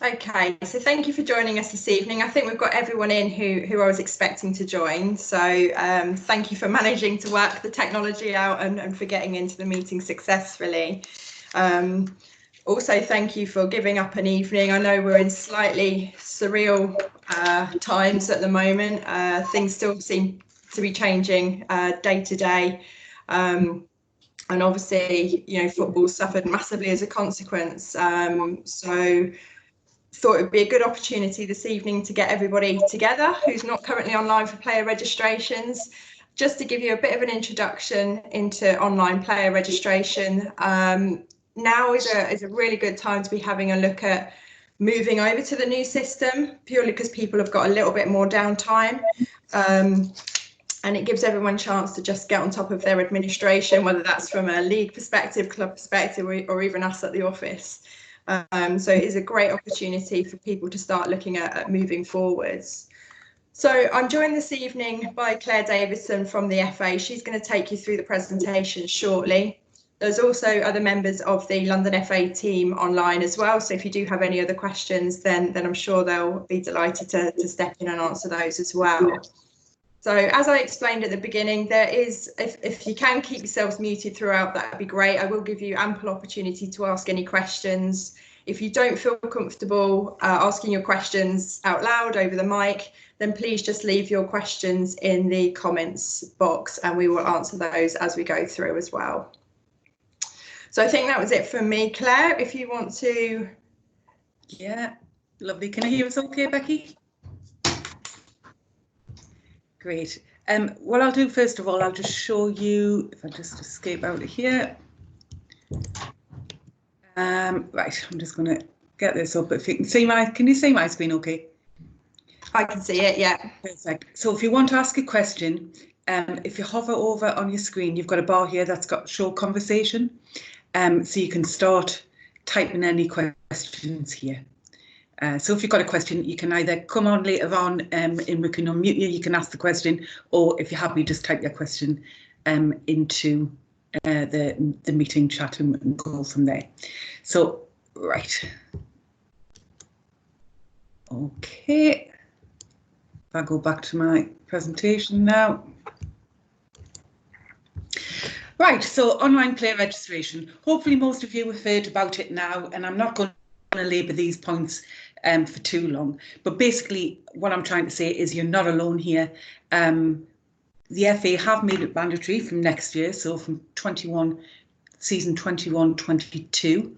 Okay, so thank you for joining us this evening. I think we've got everyone in who I was expecting to join. So thank you for managing to work the technology out and for getting into the meeting successfully. Also, thank you for giving up an evening. I know we're in slightly surreal times at the moment. Things still seem to be changing day to day. And obviously, you know, football suffered massively as a consequence. So thought it would be a good opportunity this evening to get everybody together who's not currently online for player registrations, just to give you a bit of an introduction into online player registration. Now is a really good time to be having a look at moving over to the new system, purely because people have got a little bit more downtime. And it gives everyone a chance to just get on top of their administration, whether that's from a league perspective, club perspective, or even us at the office. So it is a great opportunity for people to start looking at moving forwards. So I'm joined this evening by Claire Davison from the FA. She's going to take you through the presentation shortly. There's also other members of the London FA team online as well. So if you do have any other questions, then I'm sure they'll be delighted to step in and answer those as well. So as I explained at the beginning, there is, if you can keep yourselves muted throughout, that would be great. I will give you ample opportunity to ask any questions. If you don't feel comfortable asking your questions out loud over the mic, then please just leave your questions in the comments box and we will answer those as we go through as well. So I think that was it from me. Claire, if you want to. Yeah, lovely. Can you hear us okay, Becky? Great. What I'll do first of all, I'll just show you, if I just escape out of here. Right, I'm just going to get this up. If you can see can you see my screen okay? I can see it, yeah. Perfect. So if you want to ask a question, if you hover over on your screen, you've got a bar here that's got show conversation. So you can start typing any questions here. So if you've got a question, you can either come on later on and we can unmute you, you can ask the question, or if you're happy, just type your question into the meeting chat and go from there. So, right. Okay. If I go back to my presentation now. Right, so online player registration. Hopefully most of you have heard about it now, and I'm not going to labour these points for too long. But basically, what I'm trying to say is you're not alone here. The FA have made it mandatory from next year, so from season 21-22,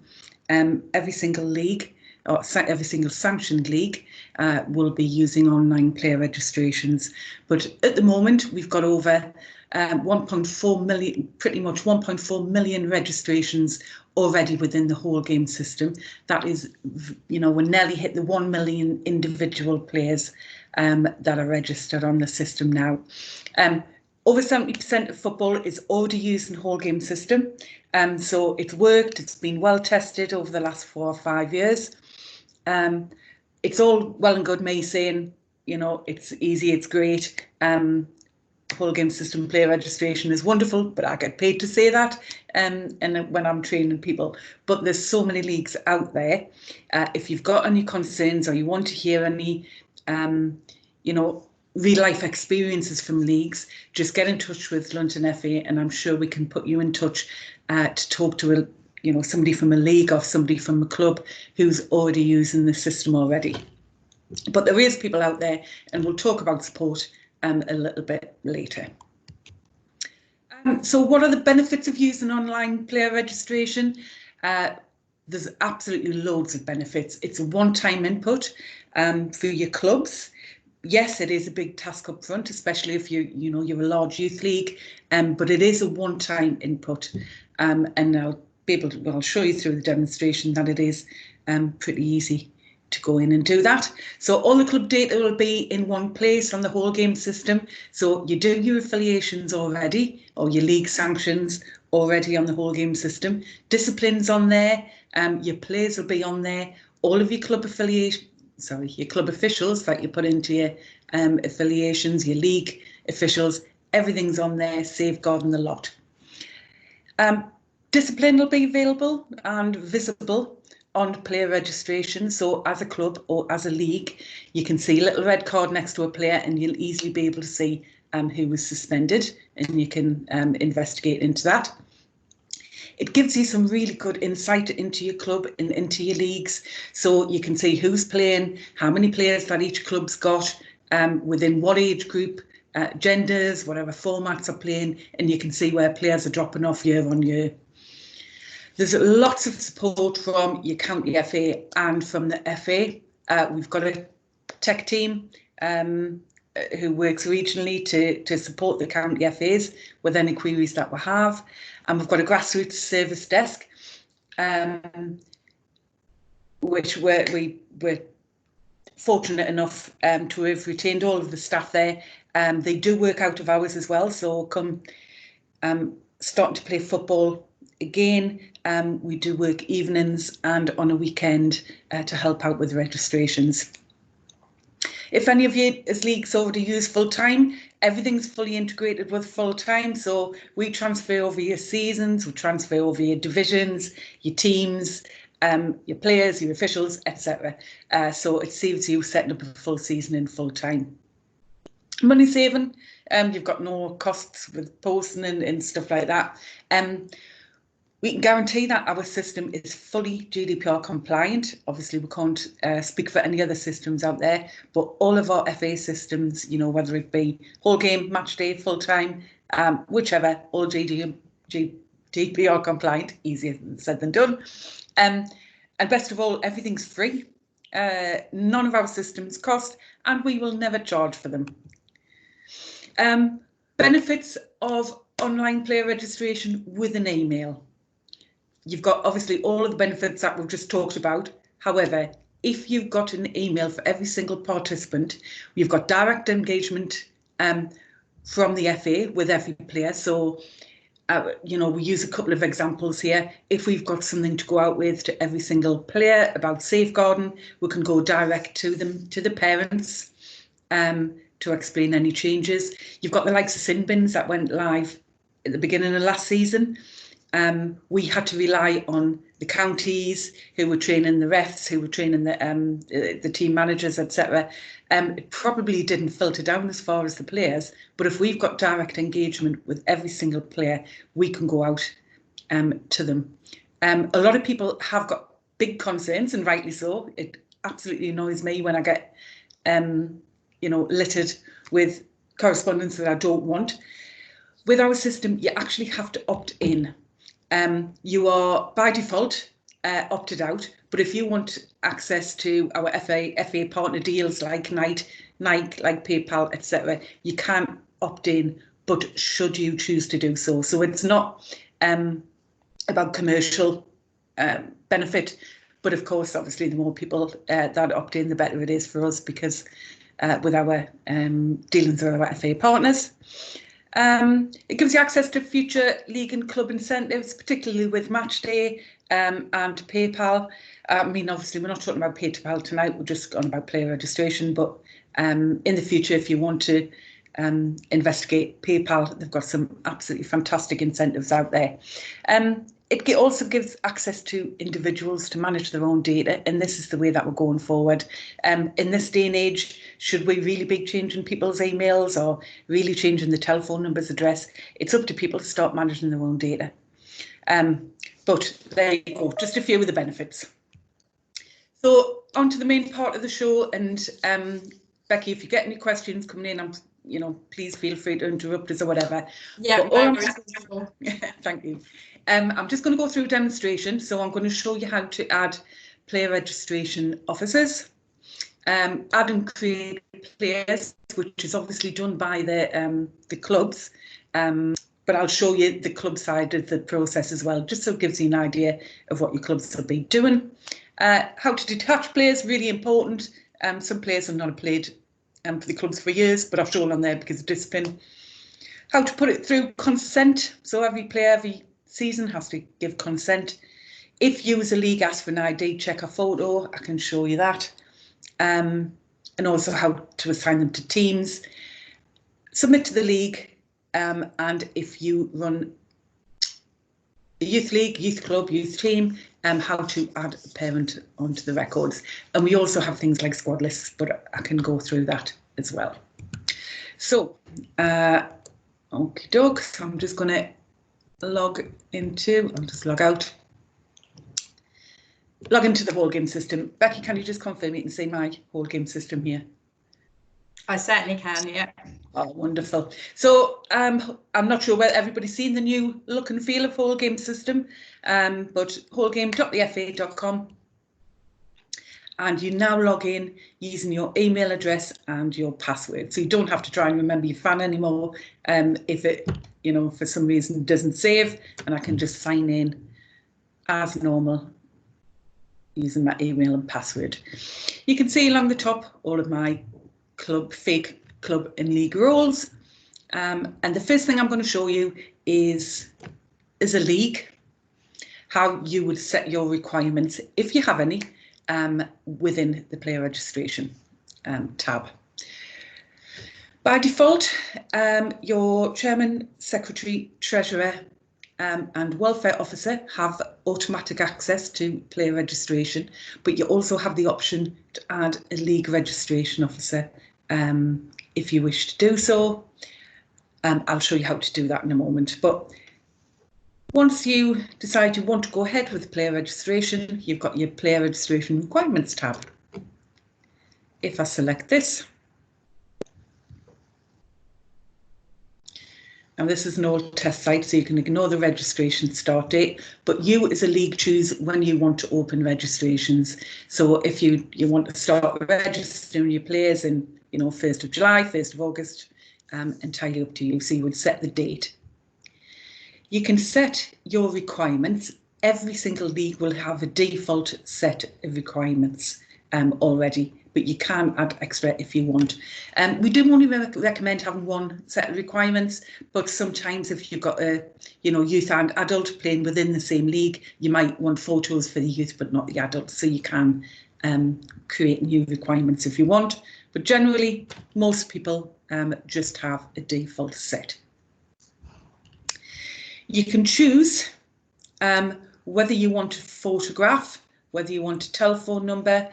every single league or every single sanctioned league will be using online player registrations. But at the moment, we've got over 1.4 million, pretty much 1.4 million registrations already within the whole game system. That is, you know, we're nearly hit the 1 million individual players that are registered on the system now. Over 70% of football is already used in the whole game system. So it's worked, it's been well tested over the last 4 or 5 years. It's all well and good me saying, you know, it's easy, it's great. Whole game system player registration is wonderful, but I get paid to say that and when I'm training people. But there's so many leagues out there. If you've got any concerns or you want to hear any, you know, real life experiences from leagues, just get in touch with London FA and I'm sure we can put you in touch to talk to you know, somebody from a league or somebody from a club who's already using the system already. But there is people out there, and we'll talk about support a little bit later. So what are the benefits of using online player registration? There's absolutely loads of benefits. It's a one-time input for your clubs. Yes, it is a big task up front, especially if you're a large youth league, but it is a one-time input. And I'll show you through the demonstration that it is pretty easy to go in and do that. So all the club data will be in one place on the whole game system. So you do your affiliations already, or your league sanctions already on the whole game system. Disciplines on there, your players will be on there. All of your club your club officials that you put into your affiliations, your league officials, everything's on there, safeguarding the lot. Discipline will be available and visible on player registration. So as a club or as a league, you can see a little red card next to a player and you'll easily be able to see who was suspended, and you can investigate into that. It gives you some really good insight into your club and into your leagues. So you can see who's playing, how many players that each club's got, within what age group, genders, whatever formats are playing, and you can see where players are dropping off year on year. There's lots of support from your county FA and from the FA. We've got a tech team who works regionally to support the county FAs with any queries that we have. And we've got a grassroots service desk, which we're fortunate enough to have retained all of the staff there. They do work out of hours as well, so come starting to play football again, we do work evenings and on a weekend to help out with registrations. If any of you as leagues already use full-time, everything's fully integrated with full-time. So we transfer over your seasons, we transfer over your divisions, your teams, your players, your officials, etc. So it saves you setting up a full season in full-time. Money saving, you've got no costs with posting and stuff like that. We can guarantee that our system is fully GDPR compliant. Obviously, we can't speak for any other systems out there, but all of our FA systems, you know, whether it be whole game, match day, full time, whichever, all GDPR compliant, easier said than done. And best of all, everything's free. None of our systems cost, and we will never charge for them. Benefits of online player registration with an email. You've got obviously all of the benefits that we've just talked about. However, if you've got an email for every single participant, you've got direct engagement from the FA with every player. So, you know, we use a couple of examples here. If we've got something to go out with to every single player about safeguarding, we can go direct to them, to the parents, to explain any changes. You've got the likes of sin bins that went live at the beginning of last season. We had to rely on the counties who were training the refs, who were training the team managers, etc. It probably didn't filter down as far as the players, but if we've got direct engagement with every single player, we can go out to them. A lot of people have got big concerns, and rightly so. It absolutely annoys me when I get, you know, littered with correspondence that I don't want. With our system, you actually have to opt in. You are by default opted out, but if you want access to our FA partner deals like Nike, like PayPal, etc., you can opt in, but should you choose to do so. So it's not about commercial benefit, but of course, obviously, the more people that opt in, the better it is for us, because with our dealings with our FA partners. It gives you access to future league and club incentives, particularly with match day and PayPal. I mean, obviously, we're not talking about PayPal tonight. We're just on about player registration. But in the future, if you want to investigate PayPal, they've got some absolutely fantastic incentives out there. It also gives access to individuals to manage their own data, and this is the way that we're going forward. In this day and age, should we really be changing people's emails or really changing the telephone numbers, address? It's up to people to start managing their own data. But there you go, just a few of the benefits. So on to the main part of the show, and Becky, if you get any questions coming in, you know, please feel free to interrupt us or whatever. Yeah, thank you. I'm just going to go through a demonstration. So I'm going to show you how to add player registration officers, add and create players, which is obviously done by the clubs. But I'll show you the club side of the process as well, just so it gives you an idea of what your clubs will be doing. How to detach players, really important. Some players have not played for the clubs for years, but I've shown on there because of discipline. How to put it through consent. So every player, every season has to give consent. If you as a league ask for an ID, check a photo, I can show you that. And also how to assign them to teams. Submit to the league. And if you run youth league, youth club, youth team, how to add a parent onto the records. And we also have things like squad lists, but I can go through that as well. So, okie doke, so I'm just going to I'll just log out. Log into the whole game system. Becky, can you just confirm you can see my whole game system here? I certainly can, yeah. Oh, wonderful. So I'm not sure whether everybody's seen the new look and feel of whole game system, but wholegame.thefa.com. And you now log in using your email address and your password. So you don't have to try and remember your fan anymore if it, for some reason doesn't save, and I can just sign in as normal using my email and password. You can see along the top all of my fake club and league roles. And the first thing I'm going to show you is a league, how you would set your requirements, if you have any, within the player registration tab. By default, your chairman, secretary, treasurer and welfare officer have automatic access to player registration, but you also have the option to add a league registration officer if you wish to do so. I'll show you how to do that in a moment. But once you decide you want to go ahead with player registration, you've got your player registration requirements tab. If I select this, and this is an old test site, so you can ignore the registration start date, but you as a league choose when you want to open registrations. So if you want to start registering your players in 1st of July, 1st of August, entirely up to you. So you would set the date. You can set your requirements. Every single league will have a default set of requirements already, but you can add extra if you want. We do only recommend having one set of requirements, but sometimes if you've got a youth and adult playing within the same league, you might want photos for the youth but not the adults, so you can create new requirements if you want. But generally, most people just have a default set. You can choose whether you want a photograph, whether you want a telephone number,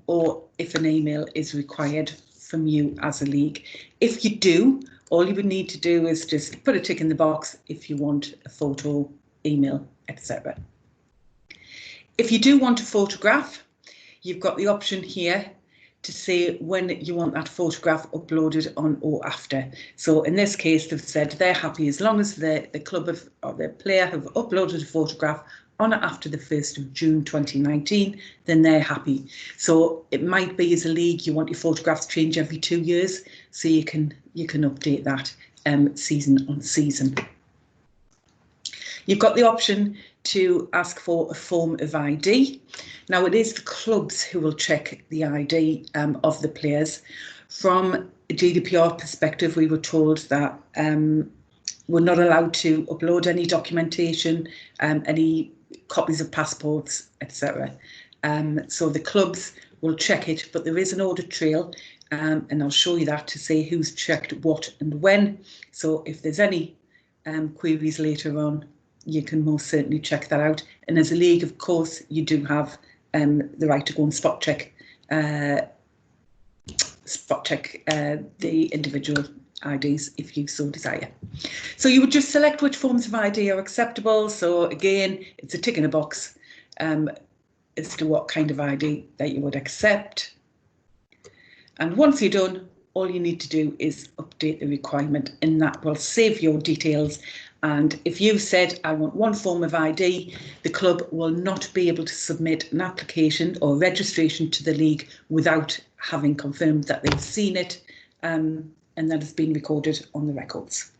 or if an email is required from you as a league. If you do, all you would need to do is just put a tick in the box if you want a photo, email, etc. If you do want a photograph, you've got the option here to say when you want that photograph uploaded on or after. So in this case, they've said they're happy as long as the club or the player have uploaded a photograph on or after the 1st of June 2019, then they're happy. So it might be as a league you want your photographs to change every 2 years, so you can update that season on season. You've got the option to ask for a form of ID. Now it is the clubs who will check the ID of the players. From a GDPR perspective, we were told that we're not allowed to upload any documentation, any copies of passports, etc. So the clubs will check it, but there is an audit trail, and I'll show you that to say who's checked what and when. So if there's any queries later on, you can most certainly check that out. And as a league, of course, you do have the right to go and spot check the individual IDs if you so desire. So you would just select which forms of ID are acceptable. So again, it's a tick in a box as to what kind of ID that you would accept. And once you're done, all you need to do is update the requirement, and that will save your details. And if you've said, I want one form of ID, the club will not be able to submit an application or registration to the league without having confirmed that they've seen it and that it's been recorded on the records.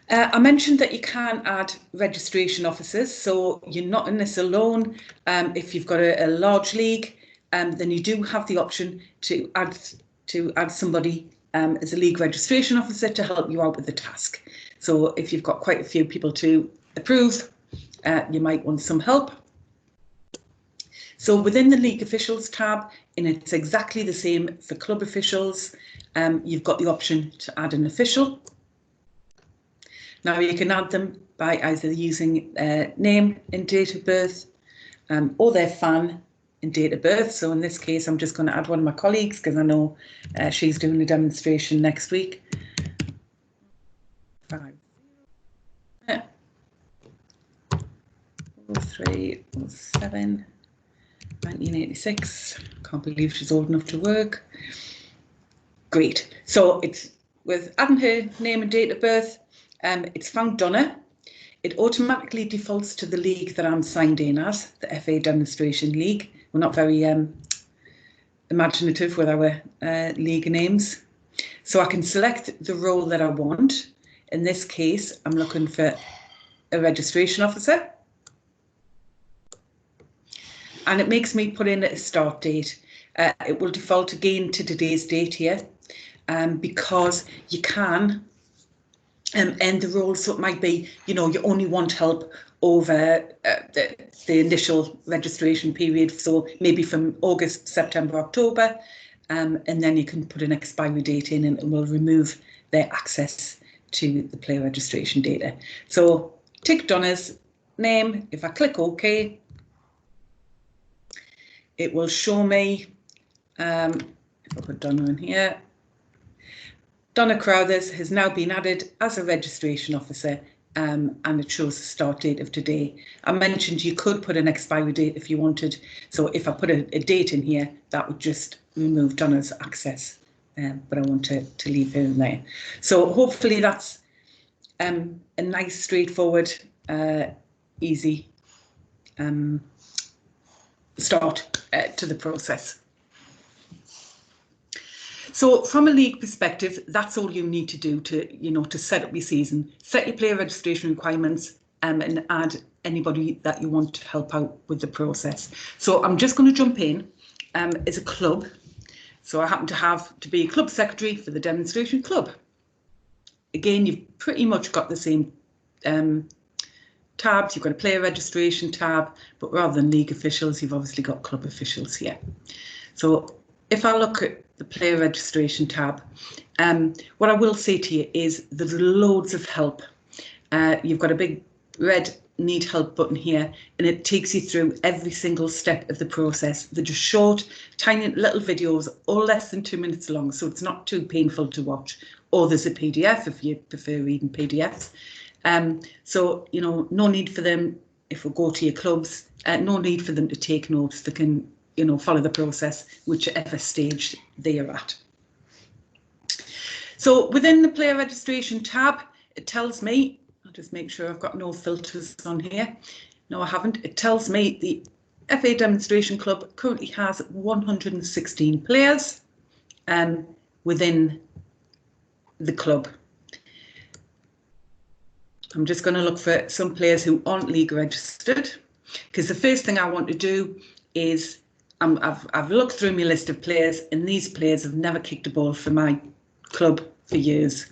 I mentioned that you can add registration officers, so you're not in this alone. If you've got a large league, then you do have the option to add somebody as a league registration officer to help you out with the task. So if you've got quite a few people to approve, you might want some help. So within the league officials tab, and it's exactly the same for club officials, you've got the option to add an official. Now you can add them by either using name and date of birth or their fan and date of birth. So in this case, I'm just going to add one of my colleagues because I know she's doing a demonstration next week. 0307 1986. Can't believe she's old enough to work. Great. So it's with adding her name and date of birth. It's found Donna. It automatically defaults to the league that I'm signed in as, the FA Demonstration League. We're not very imaginative with our league names. So I can select the role that I want. In this case, I'm looking for a registration officer. And it makes me put in a start date. It will default again to today's date here because you can end the role. So it might be, you know, you only want help over the initial registration period. So maybe from August, September, October, and then you can put an expiry date in and it will remove their access to the player registration data. So tick Donna's name. If I click OK, it will show me, if I put Donna in here, Donna Crowthers has now been added as a registration officer and it shows the start date of today. I mentioned you could put an expiry date if you wanted. So if I put a date in here, that would just remove Donna's access. But I want to leave her in there. So hopefully that's a nice, straightforward, easy start to the process. So from a league perspective, that's all you need to do to set up your season, set your player registration requirements and add anybody that you want to help out with the process. So I'm just going to jump in as a club. So I happen to be a club secretary for the demonstration club. Again, you've pretty much got the same tabs. You've got a player registration tab, but rather than league officials, you've obviously got club officials here. So if I look at the player registration tab, what I will say to you is there's loads of help. You've got a big red need help button here and it takes you through every single step of the process. They're just short, tiny little videos, all less than 2 minutes long, so it's not too painful to watch. Or there's a PDF if you prefer reading PDFs. So, you know, no need for them, if we go to your clubs, no need for them to take notes. They can, you know, follow the process whichever stage they are at. So within the player registration tab, it tells me, I'll just make sure I've got no filters on here. No, I haven't. It tells me the FA Demonstration Club currently has 116 players within the club. I'm just going to look for some players who aren't league registered, because the first thing I want to do is I've looked through my list of players and these players have never kicked a ball for my club for years.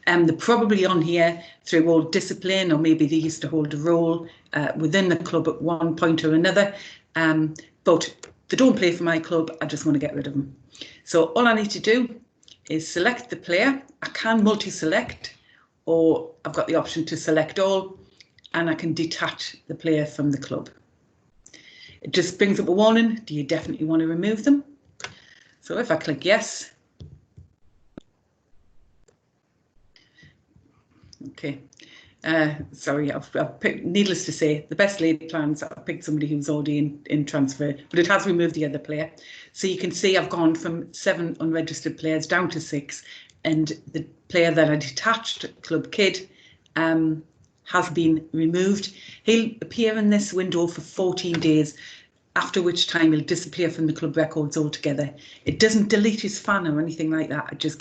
They're probably on here through old discipline, or maybe they used to hold a role within the club at one point or another, but they don't play for my club. I just want to get rid of them. So all I need to do is select the player. I can multi-select, or I've got the option to select all, and I can detach the player from the club. It just brings up a warning. Do you definitely want to remove them? So if I click yes. Okay. Sorry, I've picked, needless to say, the best laid plans, I've picked somebody who's already in transfer, but it has removed the other player. So you can see I've gone from 7 unregistered players down to 6, and the player that I detached, Club Kid, has been removed. He'll appear in this window for 14 days, after which time he'll disappear from the club records altogether. It doesn't delete his fan or anything like that, it just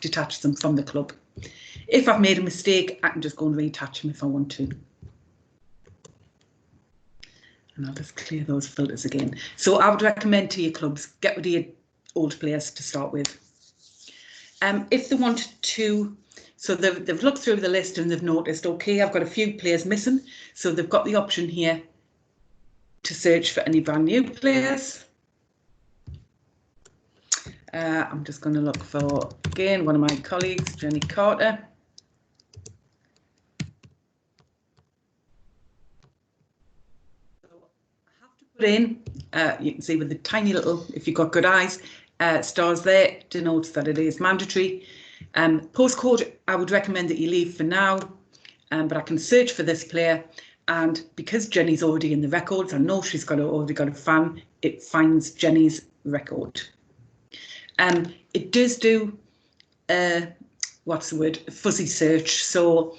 detaches them from the club. If I've made a mistake, I can just go and reattach them if I want to. And I'll just clear those filters again. So I would recommend to your clubs, get rid of your old players to start with. If they want to, so they've looked through the list and they've noticed, okay, I've got a few players missing. So they've got the option here to search for any brand new players. I'm just going to look for, again, one of my colleagues, Jenny Carter. in, you can see with the tiny little, if you've got good eyes, stars there, denotes that it is mandatory. Postcode, I would recommend that you leave for now, but I can search for this player, and because Jenny's already in the records, I know she's already got a fan, it finds Jenny's record. It does do, what's the word, fuzzy search, so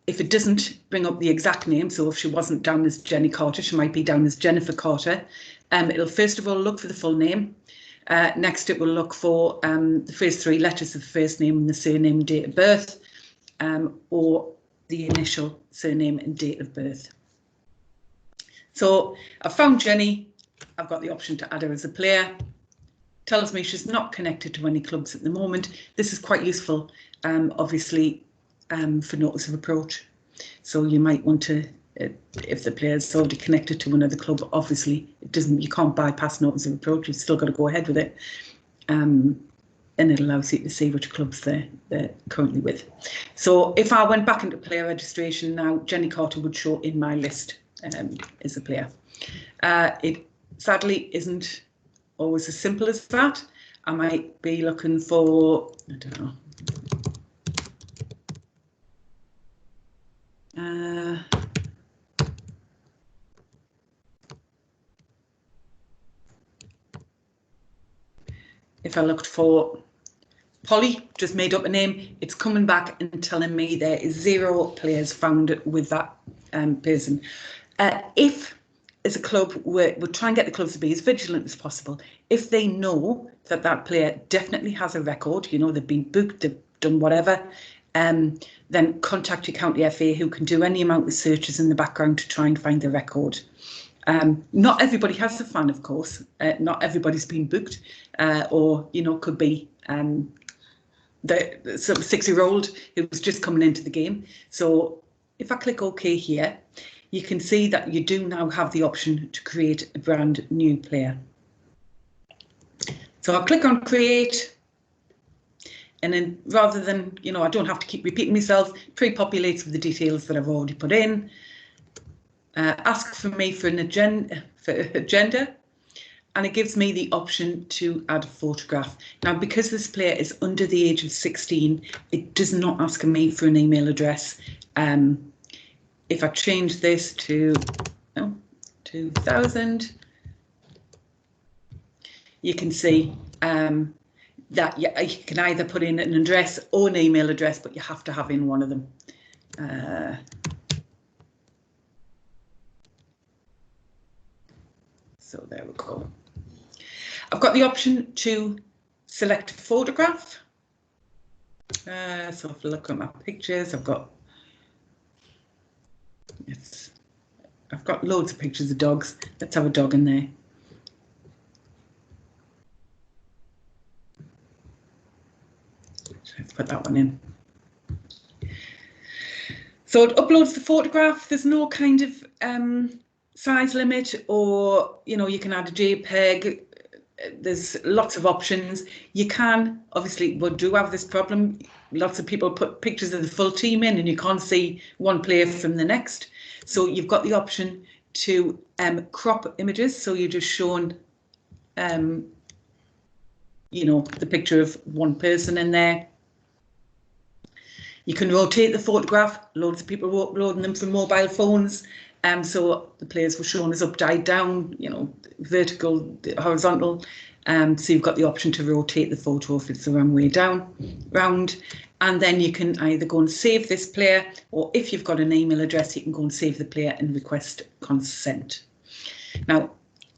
if it doesn't bring up the exact name, so if she wasn't down as Jenny Carter, she might be down as Jennifer Carter, it'll first of all look for the full name. Next, it will look for the first 3 letters of the first name and the surname and date of birth, or the initial surname and date of birth. So I've found Jenny. I've got the option to add her as a player. Tells me she's not connected to any clubs at the moment. This is quite useful, obviously, for notice of approach. So you might want to, if the player's already connected to another club, obviously you can't bypass notice of approach. You've still got to go ahead with it, and it allows you to see which clubs they're currently with. So if I went back into player registration now, Jenny Carter would show in my list as a player. It sadly isn't always as simple as that. I might be looking for, I don't know. If I looked for Polly, just made up a name, it's coming back and telling me there is 0 players found with that person. If, as a club, we'll try and get the clubs to be as vigilant as possible. If they know that that player definitely has a record, you know, they've been booked, they've done whatever, then contact your county FA, who can do any amount of searches in the background to try and find the record. Not everybody has a fan, of course. Not everybody's been booked, or, you know, could be the sort of 6-year-old who was just coming into the game. So if I click OK here, you can see that you do now have the option to create a brand new player. So I'll click on create, and then rather than, you know, I don't have to keep repeating myself, pre-populates with the details that I've already put in. Ask for me for an agenda, and it gives me the option to add a photograph. Now, because this player is under the age of 16, it does not ask me for an email address. If I change this to 2000, you can see that you can either put in an address or an email address, but you have to have in one of them. So there we go. I've got the option to select a photograph. So if I look at my pictures, I've got loads of pictures of dogs. Let's have a dog in there. Let's put that one in. So it uploads the photograph. There's no kind of size limit, or, you know, you can add a JPEG. There's lots of options. You can, obviously, we do have this problem. Lots of people put pictures of the full team in and you can't see one player from the next. So you've got the option to crop images. So you're just showing, you know, the picture of one person in there. You can rotate the photograph. Loads of people were uploading them from mobile phones. So the players were shown as upside down, you know, vertical, horizontal. So you've got the option to rotate the photo if it's the wrong way round. And then you can either go and save this player, or if you've got an email address, you can go and save the player and request consent. Now,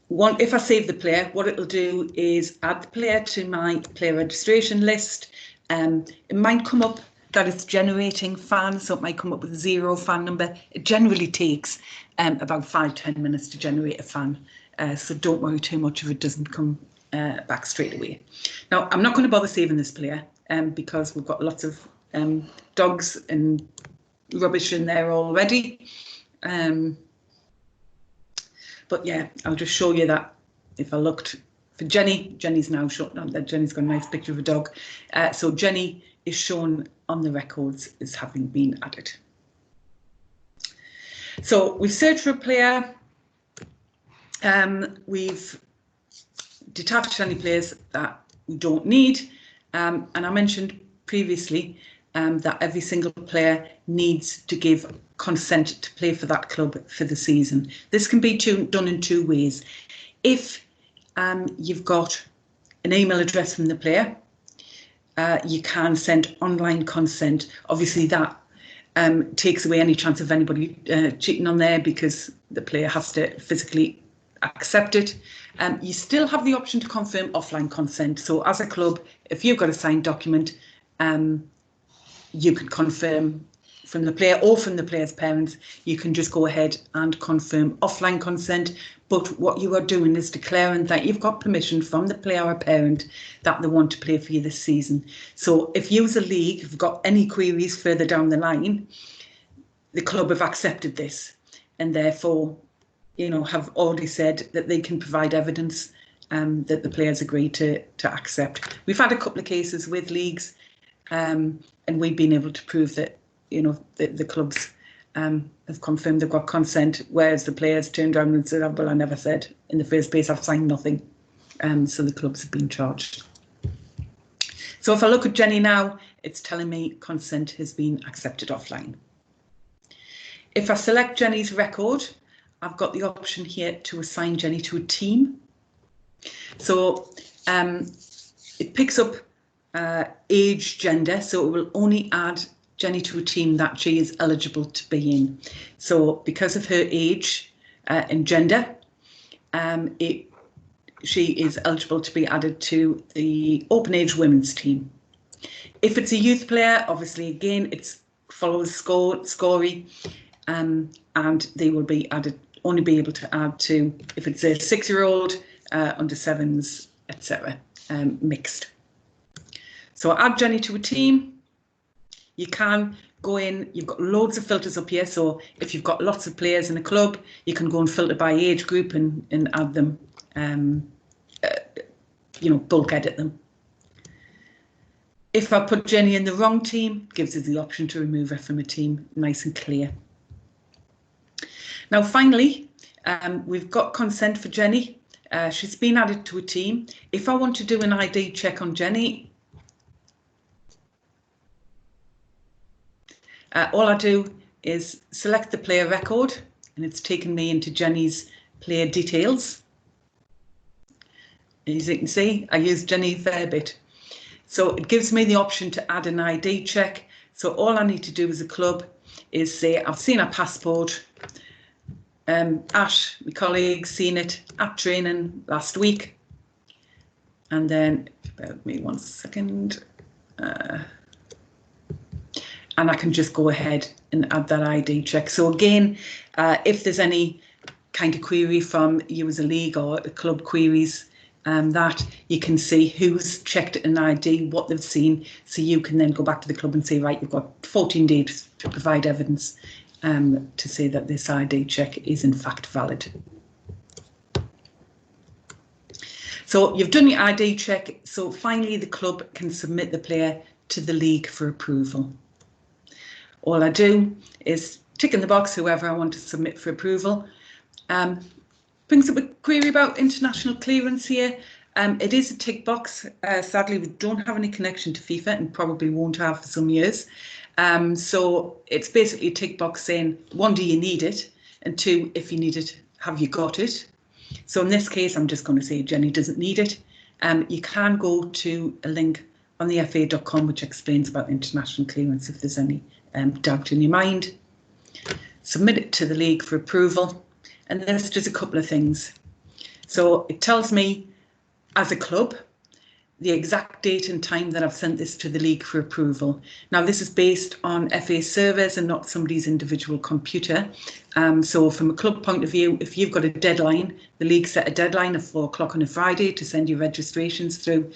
if I save the player, what it'll do is add the player to my player registration list. It might come up that it's generating fans, so it might come up with 0 fan number. It generally takes about 5-10 minutes to generate a fan, so don't worry too much if it doesn't come back straight away. Now, I'm not going to bother saving this player because we've got lots of dogs and rubbish in there already. But yeah, I'll just show you that if I looked for Jenny, Jenny's now shown, Jenny's got a nice picture of a dog. So Jenny is shown on the records as having been added. So we search for a player. We've detached any players that we don't need, and I mentioned previously that every single player needs to give consent to play for that club for the season. This can be done in two ways. If you've got an email address from the player, you can send online consent. Obviously that takes away any chance of anybody cheating on there, because the player has to physically accept it. You still have the option to confirm offline consent. So as a club, if you've got a signed document, you can confirm from the player or from the player's parents, you can just go ahead and confirm offline consent. But what you are doing is declaring that you've got permission from the player or parent that they want to play for you this season. So if you as a league have got any queries further down the line, the club have accepted this, and therefore, you know, have already said that they can provide evidence that the players agree to accept. We've had a couple of cases with leagues, and we've been able to prove that, you know, the clubs have confirmed they've got consent, whereas the players turned around and said, oh, well, I never said in the first place, I've signed nothing. So the clubs have been charged. So if I look at Jenny now, it's telling me consent has been accepted offline. If I select Jenny's record, I've got the option here to assign Jenny to a team. So it picks up age, gender, so it will only add Jenny to a team that she is eligible to be in. So because of her age and gender, she is eligible to be added to the open age women's team. If it's a youth player, obviously again it follows scoring, and they will be added, only be able to add to if it's a 6-year-old, under 7s, etc. Mixed. So add Jenny to a team. You can go in, you've got loads of filters up here. So if you've got lots of players in a club, you can go and filter by age group and add them, you know, bulk edit them. If I put Jenny in the wrong team, it gives us the option to remove her from a team, nice and clear. Now, finally, we've got consent for Jenny. She's been added to a team. If I want to do an ID check on Jenny, all I do is select the player record, and it's taken me into Jenny's player details. As you can see, I use Jenny a fair bit. So it gives me the option to add an ID check. So all I need to do as a club is say, I've seen her passport. Ash, my colleague, seen it at training last week. And then, bear with me 1 second. And I can just go ahead and add that ID check. So again, if there's any kind of query from you as a league or a club queries, that you can see who's checked an ID, what they've seen, so you can then go back to the club and say, right, you've got 14 days to provide evidence to say that this ID check is in fact valid. So you've done your ID check, so finally the club can submit the player to the league for approval. All I do is tick in the box whoever I want to submit for approval. Brings up a query about international clearance here. It is a tick box. Sadly, we don't have any connection to FIFA and probably won't have for some years. So it's basically a tick box saying, 1, do you need it? And 2, if you need it, have you got it? So in this case, I'm just going to say Jenny doesn't need it. You can go to a link on the fa.com which explains about international clearance if there's any doubt in your mind. Submit it to the league for approval, and there's just a couple of things. So it tells me as a club the exact date and time that I've sent this to the league for approval. Now this is based on FA servers and not somebody's individual computer. So from a club point of view, if you've got a deadline, the league set a deadline of 4 o'clock on a Friday to send your registrations through,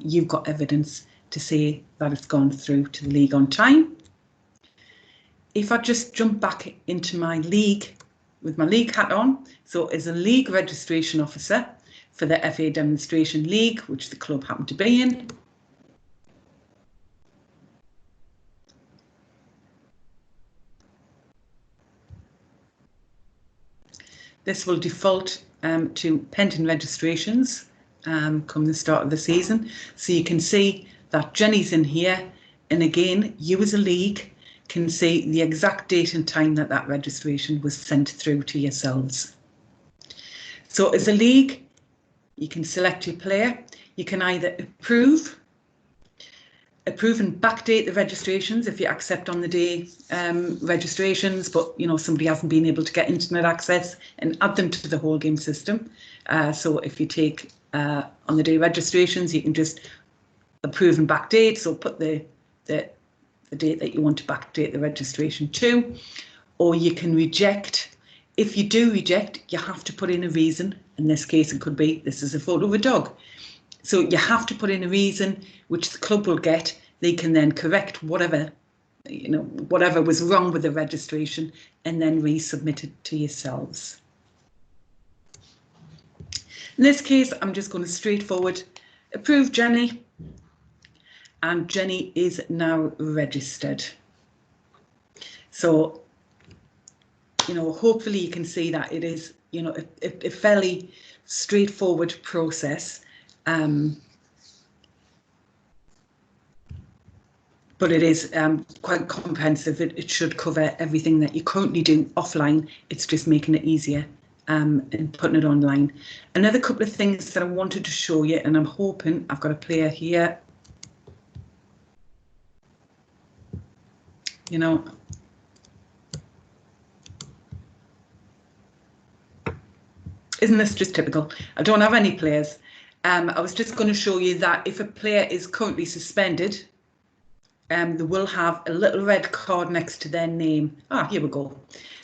you've got evidence to say that it's gone through to the league on time. If I just jump back into my league with my league hat on, so as a league registration officer for the FA Demonstration League, which the club happened to be in, this will default to pending registrations come the start of the season. So you can see that Jenny's in here, and again, you as a league can see the exact date and time that that registration was sent through to yourselves. So as a league, you can select your player. You can either approve and backdate the registrations if you accept on the day registrations, but somebody hasn't been able to get internet access, and add them to the whole game system. So if you take on the day registrations, you can just approve and backdate. So put the date that you want to backdate the registration to, or you can reject. If you do reject, you have to put in a reason. In this case, it could be, this is a photo of a dog. So you have to put in a reason, which the club will get. They can then correct whatever was wrong with the registration, and then resubmit it to yourselves. In this case, I'm just going to straightforward approve Jenny, and Jenny is now registered. So, hopefully you can see that it is, a fairly straightforward process. But it is quite comprehensive. It should cover everything that you currently do offline. It's just making it easier and putting it online. Another couple of things that I wanted to show you, and I'm hoping I've got a player here. Isn't this just typical? I don't have any players. I was just going to show you that if a player is currently suspended, they will have a little red card next to their name. Here we go.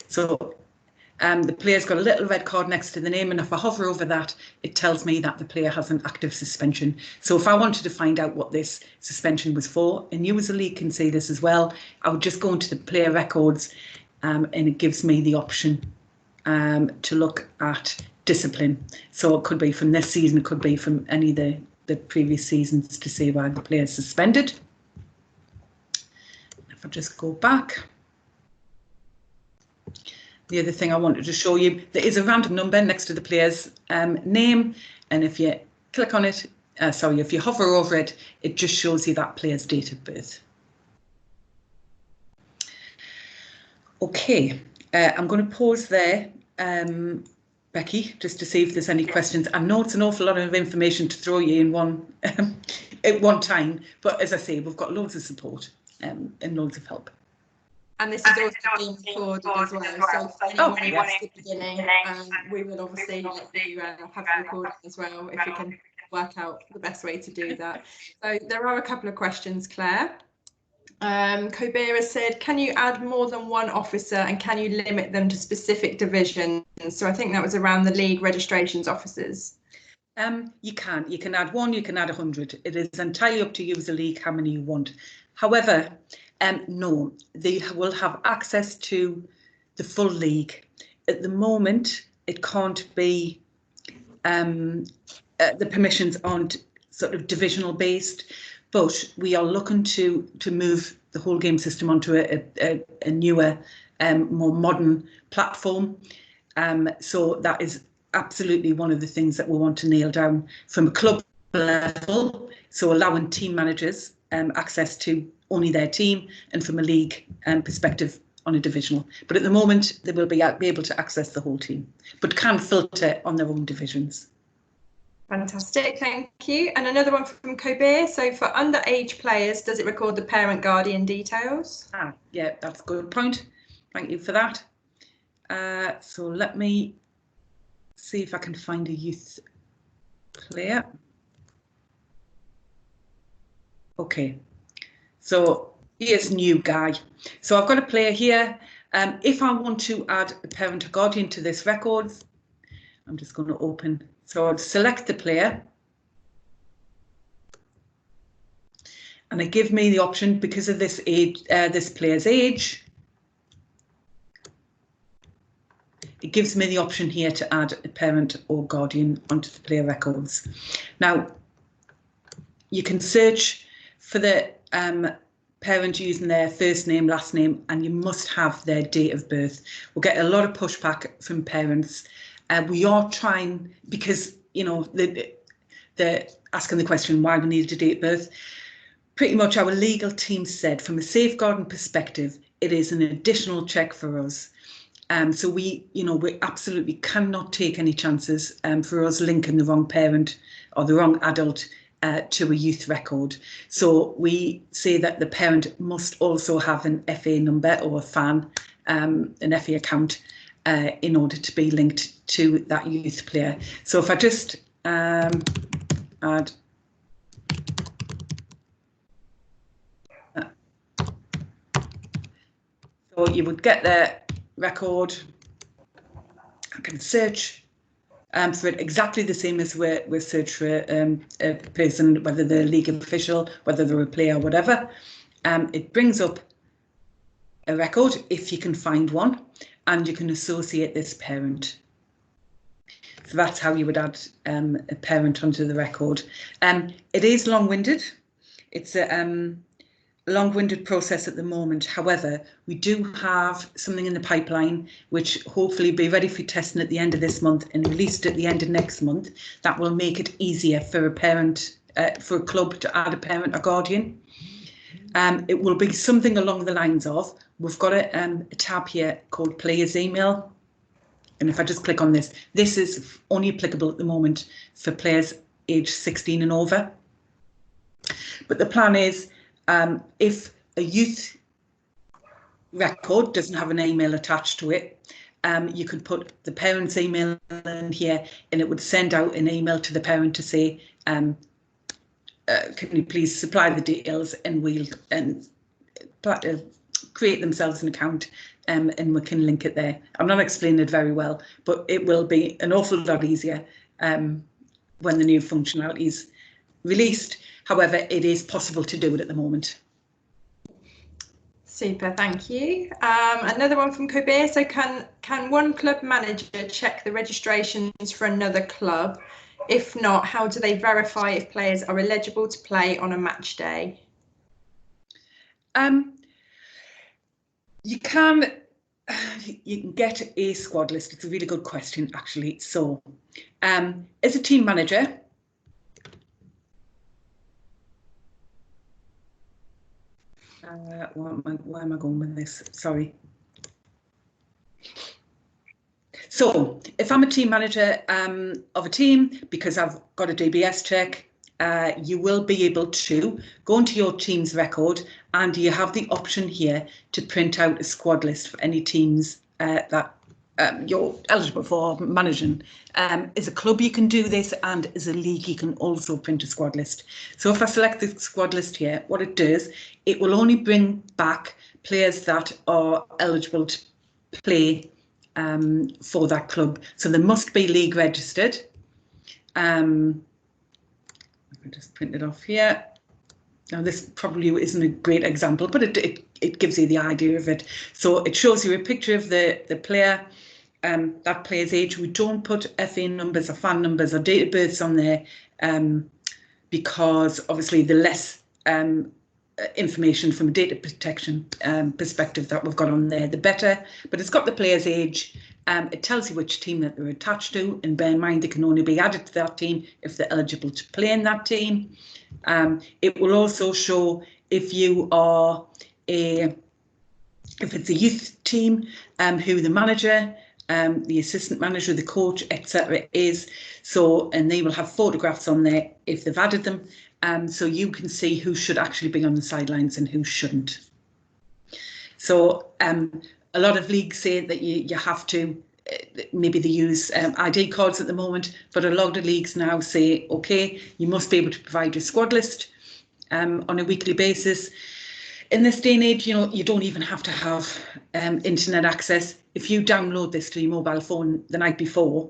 So the player's got a little red card next to the name, and if I hover over that, it tells me that the player has an active suspension. So if I wanted to find out what this suspension was for, and you as a league can see this as well, I would just go into the player records, and it gives me the option to look at discipline. So it could be from this season, it could be from any of the previous seasons, to see why the player is suspended. If I just go back. The other thing I wanted to show you, there is a random number next to the player's name, and if you click on it, if you hover over it, it just shows you that player's date of birth. Okay, I'm going to pause there, Becky, just to see if there's any questions. I know it's an awful lot of information to throw you in one at one time, but as I say, we've got loads of support and loads of help. And this is also being recorded as well. So for anyone who wants the beginning, we will obviously let you have the recording as well, if we can work out the best way to do that. So there are a couple of questions, Claire. Kobira said, can you add more than one officer, and can you limit them to specific divisions? So I think that was around the league registrations officers. You can add one, you can add 100. It is entirely up to you as a league how many you want. However, no, they will have access to the full league. At the moment, it can't be, the permissions aren't sort of divisional based, but we are looking to move the whole game system onto a newer, more modern platform. So that is absolutely one of the things that we want to nail down from a club level. So allowing team managers access to only their team, and from a league perspective on a divisional. But at the moment, they will be able to access the whole team, but can filter on their own divisions. Fantastic, thank you. And another one from Kobir. So for underage players, does it record the parent guardian details? Yeah, that's a good point. Thank you for that. So let me see if I can find a youth player. Okay, so here's new guy. So I've got a player here. If I want to add a parent or guardian to this record, I'm just going to open. So I'll select the player, and it gives me the option, because of this age, this player's age. It gives me the option here to add a parent or guardian onto the player records. Now, you can search for the parent using their first name, last name, and you must have their date of birth. We'll get a lot of pushback from parents We are trying, because, you know, they're asking the question why we needed a date of birth. Pretty much our legal team said, from a safeguarding perspective, it is an additional check for us. So we absolutely cannot take any chances for us linking the wrong parent or the wrong adult to a youth record. So we say that the parent must also have an FA number or a FAN, an FA account, in order to be linked to that youth player. So if I just add so you would get their record. I can search for it exactly the same as we search for a person, whether they're a league official, whether they're a player, whatever. It brings up a record if you can find one, and you can associate this parent. So that's how you would add a parent onto the record. It is long-winded. It's a long-winded process at the moment. However, we do have something in the pipeline which hopefully be ready for testing at the end of this month and released at the end of next month, that will make it easier for a parent, for a club to add a parent or guardian. It will be something along the lines of, we've got a tab here called Players Email. And if I just click on this, this is only applicable at the moment for players aged 16 and over. But the plan is, if a youth record doesn't have an email attached to it, you could put the parent's email in here, and it would send out an email to the parent to say, can you please supply the details, and we'll create themselves an account, and we can link it there. I'm not explaining it very well, but it will be an awful lot easier when the new functionality is released. However, it is possible to do it at the moment. Super, thank you. Another one from Kabir. So can one club manager check the registrations for another club? If not, how do they verify if players are eligible to play on a match day? You can get a squad list. It's a really good question, actually. So as a team manager, where am I going with this? Sorry. So if I'm a team manager of a team, because I've got a DBS check, you will be able to go into your team's record, and you have the option here to print out a squad list for any teams that you're eligible for managing. As a club, you can do this, and as a league, you can also print a squad list. So if I select the squad list here, what it does, it will only bring back players that are eligible to play for that club. So they must be league registered. I can just print it off here. Now this probably isn't a great example, but it gives you the idea of it. So it shows you a picture of the player, that player's age. We don't put FA numbers or FAN numbers or date of births on there because obviously the less information from a data protection perspective that we've got on there, the better. But it's got the player's age. It tells you which team that they're attached to, and bear in mind they can only be added to that team if they're eligible to play in that team. It will also show if you are if it's a youth team, who the manager, the assistant manager, the coach, etc. is. So, and they will have photographs on there if they've added them. So you can see who should actually be on the sidelines and who shouldn't. So a lot of leagues say that you have to, maybe they use ID cards at the moment, but a lot of leagues now say, okay, you must be able to provide your squad list on a weekly basis. In this day and age, you know, you don't even have to have internet access. If you download this to your mobile phone the night before,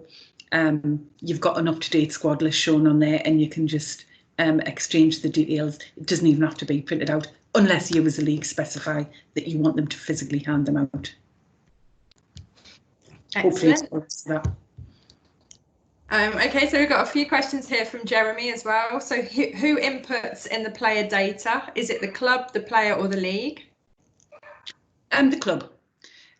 you've got an up-to-date squad list shown on there, and you can just exchange the details. It doesn't even have to be printed out, unless you as a league specify that you want them to physically hand them out. Excellent. Okay, so we've got a few questions here from Jeremy as well. So who inputs in the player data? Is it the club, the player, or the league? The club.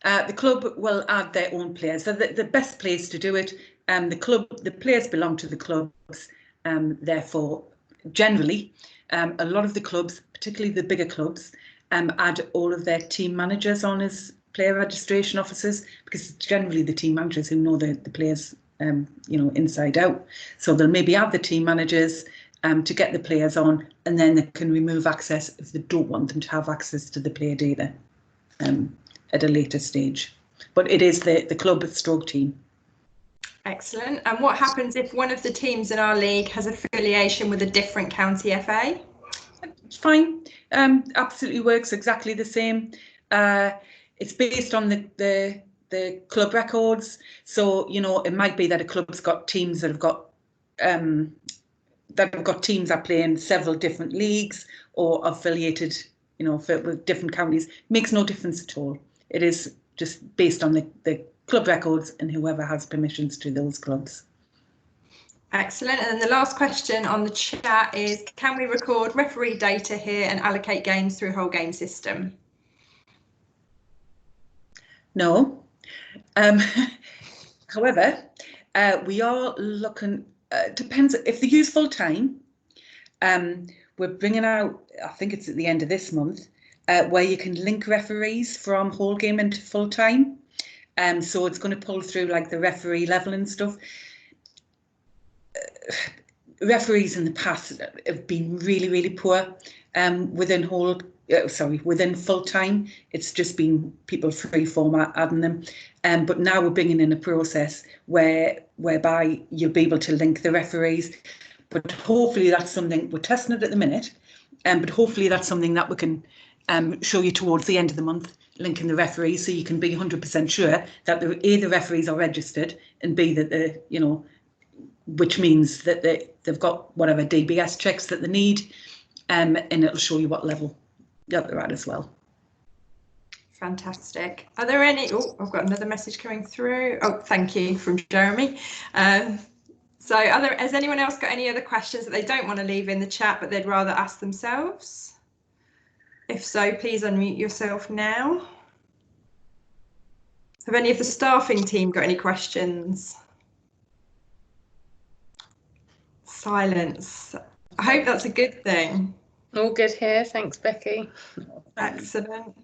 The club will add their own players. So the best place to do it, the players belong to the clubs. Therefore, generally, a lot of the clubs, particularly the bigger clubs, add all of their team managers on as player registration officers, because it's generally the team managers who know the players, inside out. So they'll maybe add the team managers to get the players on, and then they can remove access if they don't want them to have access to the player data at a later stage. But it is the club stroke team. Excellent. And what happens if one of the teams in our league has affiliation with a different county FA? It's fine. Absolutely works exactly the same. It's based on the club records. So, it might be that a club's got teams that have got teams that play in several different leagues or affiliated, with different counties. Makes no difference at all. It is just based on the club records and whoever has permissions to those clubs. Excellent. And then the last question on the chat is, can we record referee data here and allocate games through whole game system? No. However, we are looking, depends if they use full time. We're bringing out, I think it's at the end of this month, where you can link referees from whole game into full time. So it's going to pull through like the referee level and stuff. Referees in the past have been really, really poor within full time. It's just been people free format adding them. But now we're bringing in a process whereby you'll be able to link the referees. But hopefully that's something, we're testing it at the minute, but hopefully that's something that we can show you towards the end of the month, linking the referees, so you can be 100% sure that the referees are registered, and B, that which means that they've got whatever DBS checks that they need, and it'll show you what level they're at as well. Fantastic. Are there any? Oh, I've got another message coming through. Oh, thank you, from Jeremy. So has anyone else got any other questions that they don't want to leave in the chat but they'd rather ask themselves? If so, please unmute yourself now. Have any of the staffing team got any questions? Silence. I hope that's a good thing. All good here. Thanks, Becky. Excellent.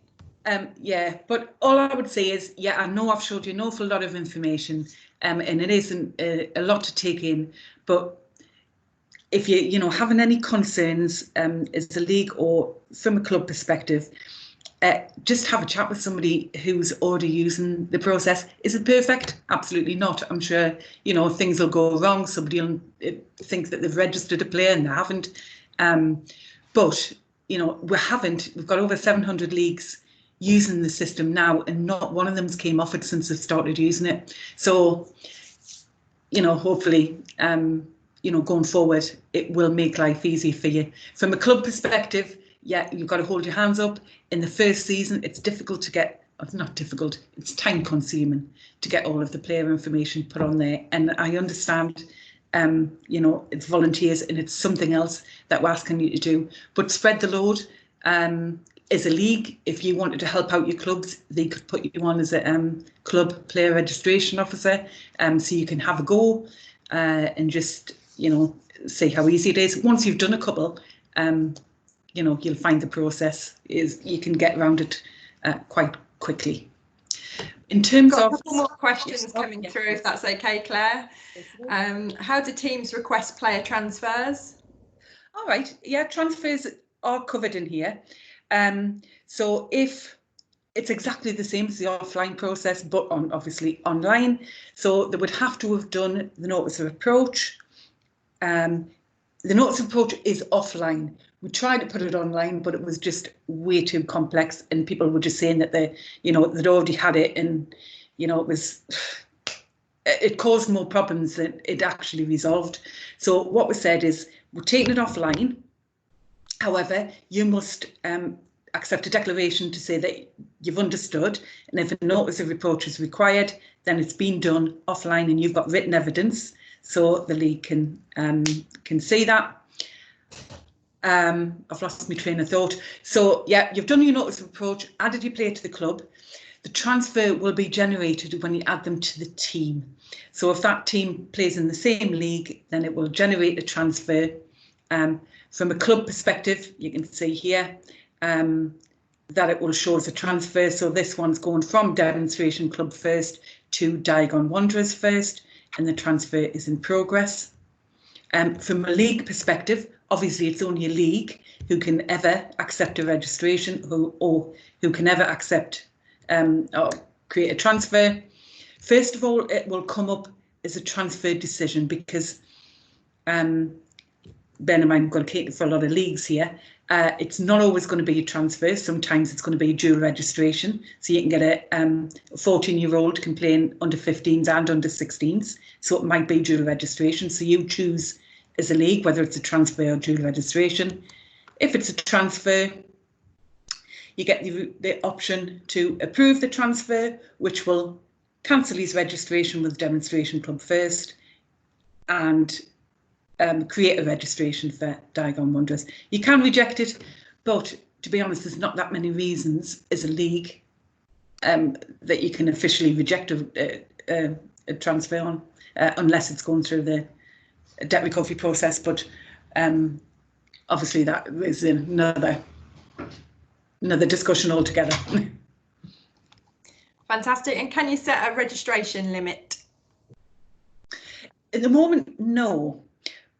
Yeah, but all I would say is, yeah, I know I've showed you an awful lot of information, and it isn't a lot to take in, but if you having any concerns as a league or from a club perspective, just have a chat with somebody who's already using the process. Is it perfect? Absolutely not. I'm sure things will go wrong. Somebody will think that they've registered a player and they haven't. But we've got over 700 leagues using the system now, and not one of them's came off it since they've started using it. So, hopefully, going forward, it will make life easy for you. From a club perspective, yeah, you've got to hold your hands up. In the first season, it's difficult to get, it's not difficult, it's time consuming to get all of the player information put on there. And I understand, it's volunteers and it's something else that we're asking you to do, but spread the load. As a league, if you wanted to help out your clubs, they could put you on as a club player registration officer, so you can have a go and just, see how easy it is. Once you've done a couple, you'll find the process is you can get around it quite quickly. In terms of a couple more questions coming through, if that's okay, Claire. How do teams request player transfers? All right, yeah, transfers are covered in here. So if it's exactly the same as the offline process, but obviously online, so they would have to have done the notice of approach. The notice of approach is offline. We tried to put it online, but it was just way too complex, and people were just saying that they'd already had it, and it caused more problems than it actually resolved. So what was said is we're taking it offline. However, you must accept a declaration to say that you've understood, and if a notice of approach is required, then it's been done offline and you've got written evidence, so the league can see that. I've lost my train of thought. So yeah, you've done your notice of approach, added your player to the club. the transfer will be generated when you add them to the team. So if that team plays in the same league, then it will generate a transfer. From a club perspective, you can see here that it will show as a transfer. So this one's going from Demonstration Club first to Diagon Wanderers first, and the transfer is in progress. From a league perspective, obviously it's only a league who can ever accept a registration or who can ever accept or create a transfer. First of all, it will come up as a transfer decision because, bear in mind, we've got to cater for a lot of leagues here. It's not always going to be a transfer. Sometimes it's going to be a dual registration. So you can get a 14-year-old can play in under 15s and under 16s. So it might be dual registration. So you choose as a league whether it's a transfer or dual registration. If it's a transfer, you get the option to approve the transfer, which will cancel his registration with Demonstration Club first and create a registration for Diagon Wanderers. You can reject it, but to be honest, there's not that many reasons as a league that you can officially reject a transfer on, unless it's going through the debt recovery process. But obviously that is another discussion altogether. Fantastic. And can you set a registration limit? At the moment, no.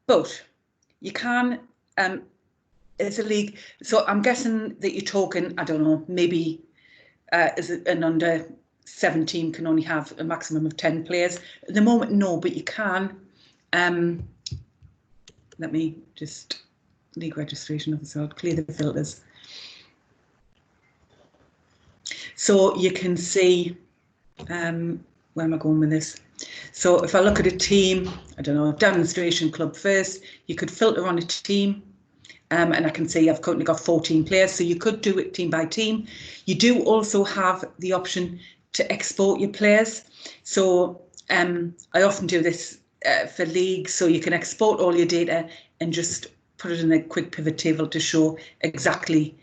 But you can, as a league, so I'm guessing that you're talking, I don't know, maybe as an under 17 can only have a maximum of 10 players. At the moment, no, but you can. Let me just, league registration officer, I'll clear the filters. So you can see, where am I going with this? So if I look at a team, I don't know, Demonstration Club first, you could filter on a team and I can see I've currently got 14 players. So you could do it team by team. You do also have the option to export your players. So I often do this for leagues. So you can export all your data and just put it in a quick pivot table to show exactly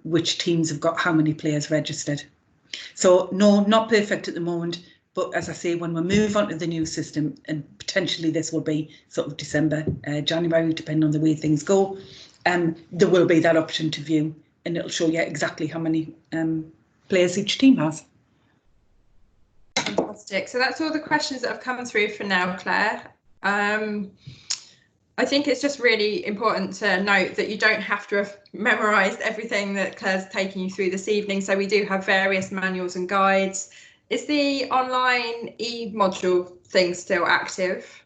which teams have got how many players registered. So no, not perfect at the moment. But as I say, when we move on to the new system, and potentially this will be sort of December, January, depending on the way things go, there will be that option to view and it'll show you exactly how many players each team has. Fantastic. So that's all the questions that have come through for now, Claire. I think it's just really important to note that you don't have to have memorised everything that Claire's taking you through this evening. So we do have various manuals and guides. Is the online e-module thing still active?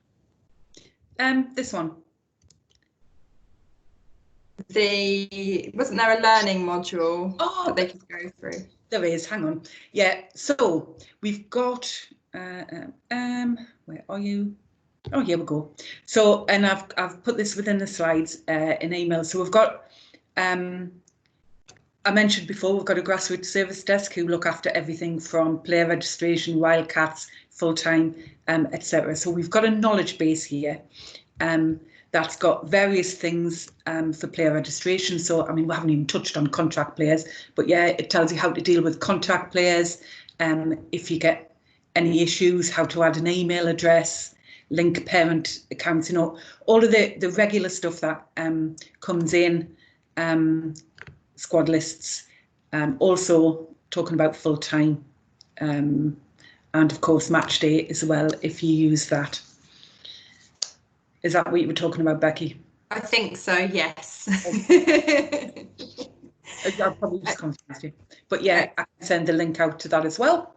This one. Wasn't there a learning module that they could go through? There is, hang on. Yeah, so we've got, where are you? Oh, here we go. So, and I've put this within the slides in email. So we've got, I mentioned before, we've got a grassroots service desk who look after everything from player registration, wildcats, full-time, etc. So we've got a knowledge base here that's got various things for player registration. So, I mean, we haven't even touched on contract players, but yeah, it tells you how to deal with contract players. If you get any issues, how to add an email address, link parent accounts, you know, all of the regular stuff that comes in, squad lists, also talking about full-time, and of course match day as well, if you use that. Is that what you were talking about, Becky? I think so, yes. I'll probably just confuse you. But yeah, I can send the link out to that as well.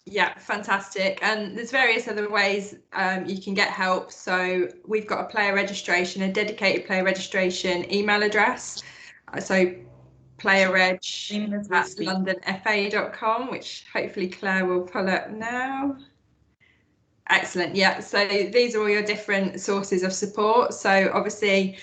Yeah, fantastic. And there's various other ways you can get help. So we've got a player registration, a dedicated player registration email address. So playerreg@londonfa.com, which hopefully Claire will pull up now. Excellent. Yeah, so these are all your different sources of support. So obviously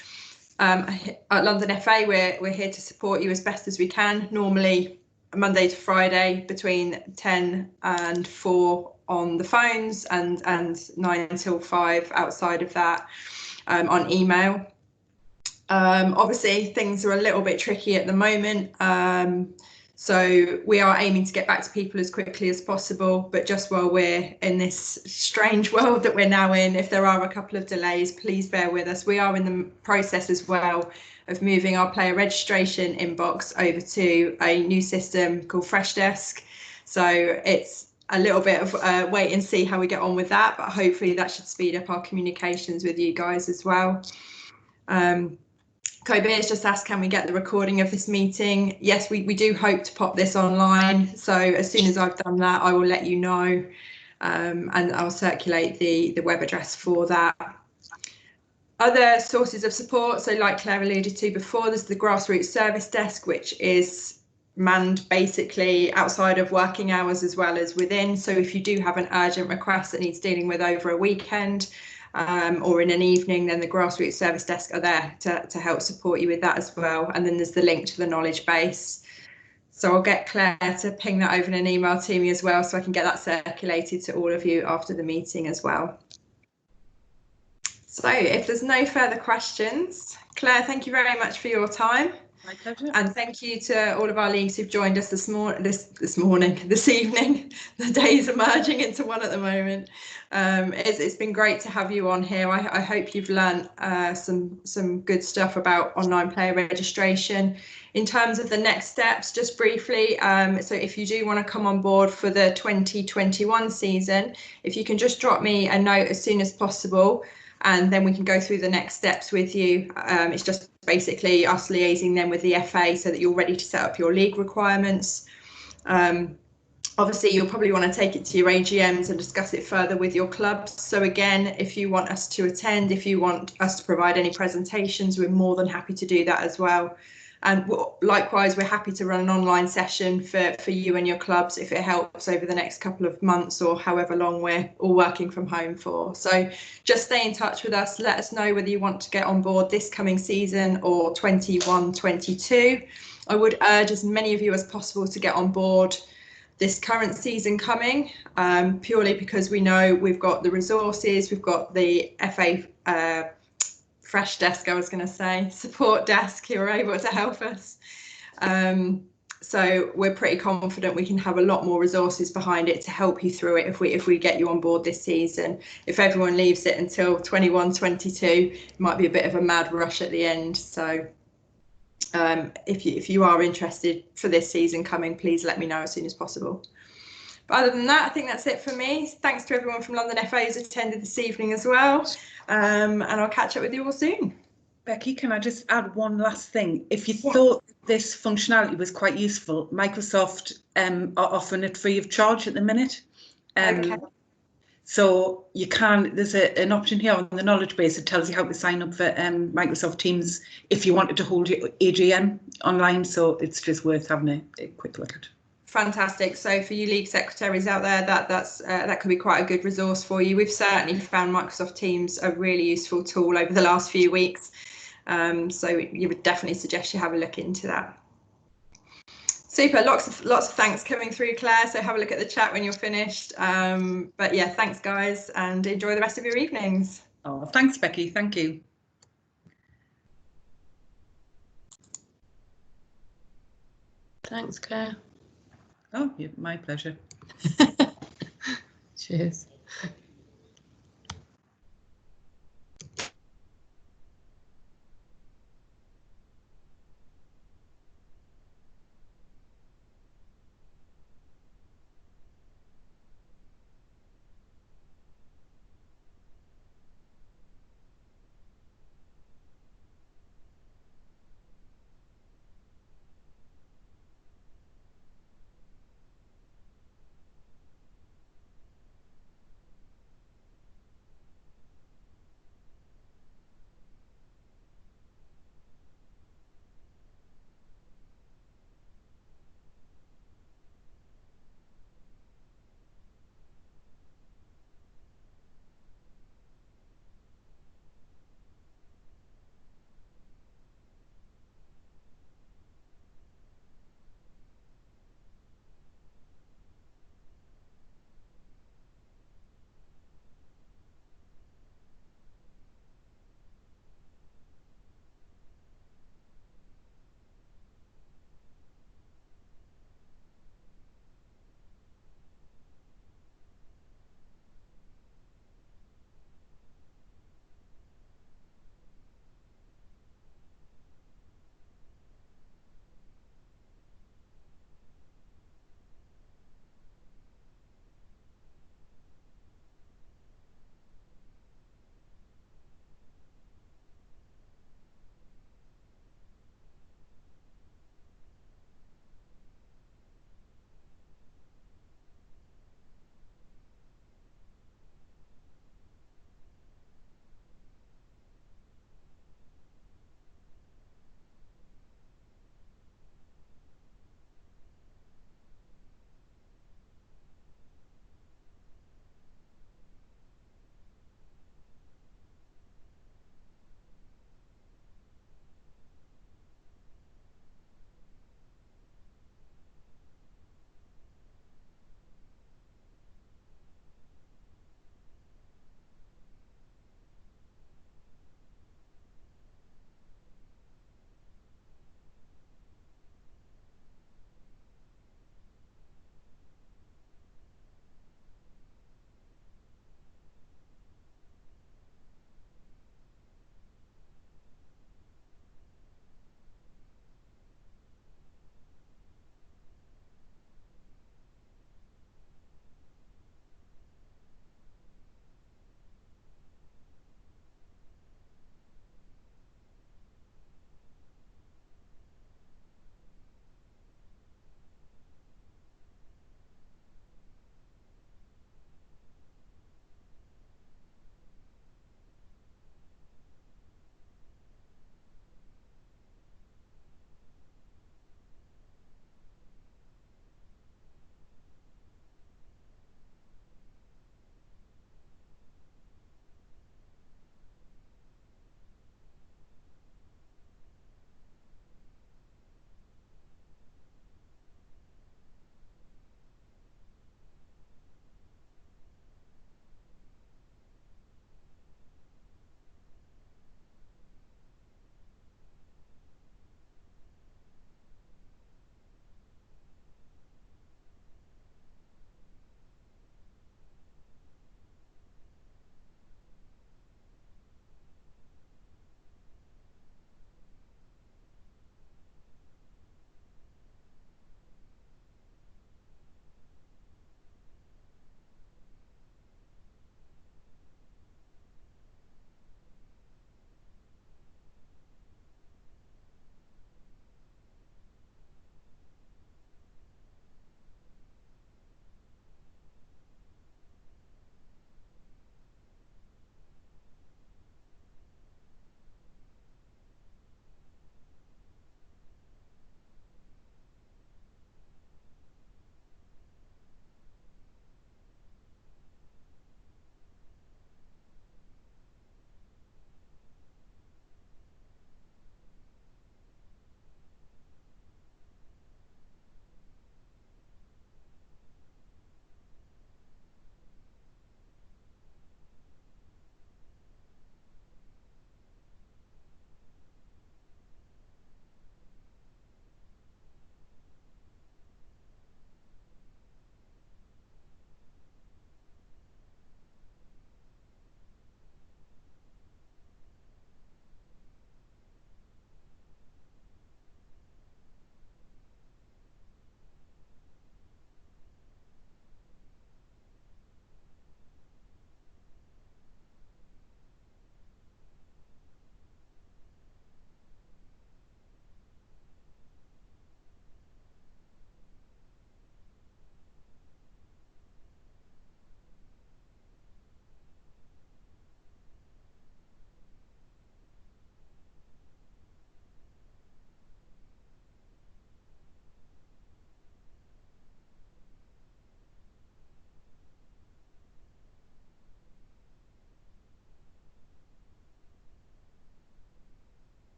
at London FA, we're here to support you as best as we can. Normally Monday to Friday between 10 and 4 on the phones and 9 till 5 outside of that on email. Obviously things are a little bit tricky at the moment. So we are aiming to get back to people as quickly as possible, but just while we're in this strange world that we're now in, if there are a couple of delays, please bear with us. We are in the process as well of moving our player registration inbox over to a new system called Freshdesk. So it's a little bit of wait and see how we get on with that, but hopefully that should speed up our communications with you guys as well. Kobe has just asked, can we get the recording of this meeting? Yes, we do hope to pop this online. So as soon as I've done that, I will let you know, and I'll circulate the web address for that. Other sources of support, so like Claire alluded to before, there's the grassroots service desk, which is manned basically outside of working hours as well as within. So if you do have an urgent request that needs dealing with over a weekend, or in an evening, then the grassroots service desk are there to help support you with that as well. And then there's the link to the knowledge base. So I'll get Claire to ping that over in an email to me as well, so I can get that circulated to all of you after the meeting as well. So if there's no further questions, Claire, thank you very much for your time. My pleasure. And thank you to all of our leagues who've joined us this evening. The days are merging into one at the moment. It's been great to have you on here. I hope you've learned some good stuff about online player registration. In terms of the next steps, just briefly, so if you do want to come on board for the 2021 season, if you can just drop me a note as soon as possible, and then we can go through the next steps with you. It's just basically us liaising then with the FA so that you're ready to set up your league requirements. Obviously, you'll probably want to take it to your AGMs and discuss it further with your clubs. So again, if you want us to attend, if you want us to provide any presentations, we're more than happy to do that as well. And likewise, we're happy to run an online session for you and your clubs if it helps over the next couple of months or however long we're all working from home for. So just stay in touch with us. Let us know whether you want to get on board this coming season or 21-22. I would urge as many of you as possible to get on board this current season coming, purely because we know we've got the resources, we've got the FA fresh desk, I was going to say, support desk who are able to help us. So we're pretty confident we can have a lot more resources behind it to help you through it if we get you on board this season. If everyone leaves it until 21-22, it might be a bit of a mad rush at the end. So if you are interested for this season coming, please let me know as soon as possible. But other than that, I think that's it for me. Thanks to everyone from London FA who's attended this evening as well. And I'll catch up with you all soon. Becky, can I just add one last thing? If you thought this functionality was quite useful, Microsoft are offering it free of charge at the minute. Okay. So you can, there's an option here on the knowledge base that tells you how to sign up for Microsoft Teams if you wanted to hold your AGM online. So it's just worth having a quick look at. Fantastic. So for you league secretaries out there, that could be quite a good resource for you. We've certainly found Microsoft Teams a really useful tool over the last few weeks. So you would definitely suggest you have a look into that. Super, lots of thanks coming through, Claire. So have a look at the chat when you're finished. But yeah, thanks guys, and enjoy the rest of your evenings. Oh, thanks, Becky. Thank you. Thanks, Claire. Oh, yeah, my pleasure. Cheers.